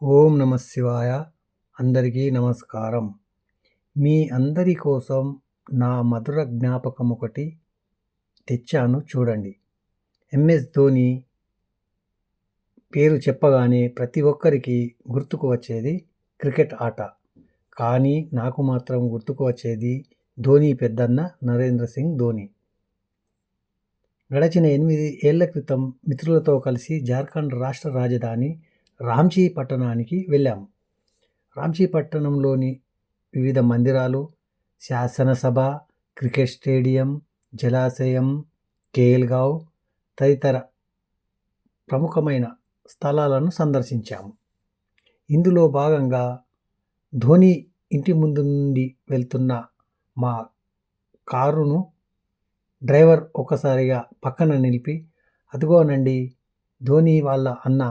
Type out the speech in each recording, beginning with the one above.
ఓం నమ శివాయ. అందరికీ నమస్కారం. మీ అందరి కోసం నా మధుర జ్ఞాపకం ఒకటి తెచ్చాను చూడండి. ఎంఎస్ ధోని పేరు చెప్పగానే ప్రతి ఒక్కరికి గుర్తుకు వచ్చేది క్రికెట్ ఆట. కానీ నాకు మాత్రం గుర్తుకు వచ్చేది ధోని పెద్దన్న నరేంద్ర సింగ్ ధోని. గడచిన 8 ఏళ్ల క్రితం మిత్రులతో కలిసి జార్ఖండ్ రాష్ట్ర రాజధాని రాంచీ పట్టణానికి వెళ్ళాము. రాంచీ పట్టణంలోని వివిధ మందిరాలు, శాసనసభ, క్రికెట్ స్టేడియం, జలాశయం, కేల్గావ్ తదితర ప్రముఖమైన స్థలాలను సందర్శించాము. ఇందులో భాగంగా ధోని ఇంటి ముందు నుండి వెళ్తున్న మా కారును డ్రైవర్ ఒక్కసారిగా పక్కన నిలిపి, అదిగోనండి ధోని వాళ్ళ అన్న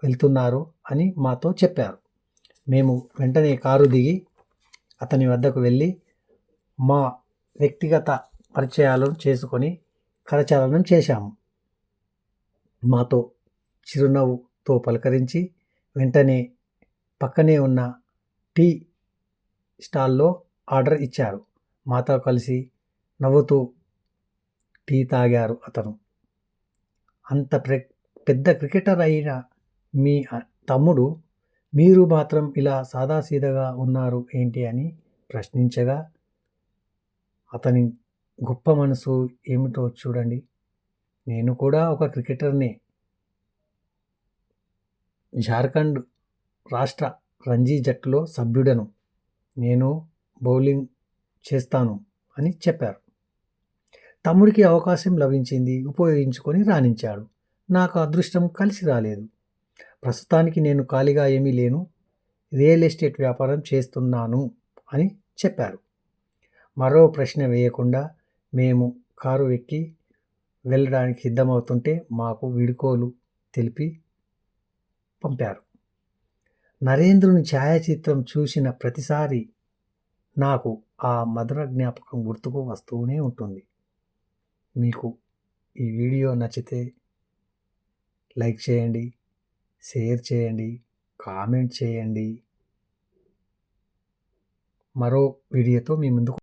వెళ్తున్నారు అని మాతో చెప్పారు. మేము వెంటనే కారు దిగి అతని వద్దకు వెళ్ళి మా వ్యక్తిగత పరిచయాలను చేసుకొని కరచాలనం చేశాము. మాతో చిరునవ్వుతో పలకరించి వెంటనే పక్కనే ఉన్న టీ స్టాల్లో ఆర్డర్ ఇచ్చారు. మాతో కలిసి నవ్వుతూ టీ తాగారు అతను. అంత పెద్ద క్రికెటర్ అయిన మీ తమ్ముడు మీరు మాత్రం ఇలా సాదాసీదాగా ఉన్నారు ఏంటి అని ప్రశ్నించగా అతని గొప్ప మనసు ఏమిటో చూడండి. నేను కూడా ఒక క్రికెటర్నే. జార్ఖండ్ రాష్ట్ర రంజీ జట్టులో సభ్యుడను. నేను బౌలింగ్ చేస్తాను అని చెప్పారు. తమ్ముడికి అవకాశం లభించింది, ఉపయోగించుకొని రాణించాడు. నాకు అదృష్టం కలిసి రాలేదు. ప్రస్తుతానికి నేను ఖాళీగా ఏమీ లేను, రియల్ ఎస్టేట్ వ్యాపారం చేస్తున్నాను అని చెప్పారు. మరో ప్రశ్న వేయకుండా మేము కారు ఎక్కి వెళ్ళడానికి సిద్ధమవుతుంటే మాకు వీడ్కోలు తెలిపి పంపారు. నరేంద్రుని ఛాయాచిత్రం చూసిన ప్రతిసారి నాకు ఆ మధుర జ్ఞాపకం గుర్తుకు వస్తూనే ఉంటుంది. మీకు ఈ వీడియో నచ్చితే లైక్ చేయండి, షేర్ చేయండి, కామెంట్ చేయండి. మరో వీడియోతో మీ ముందుకు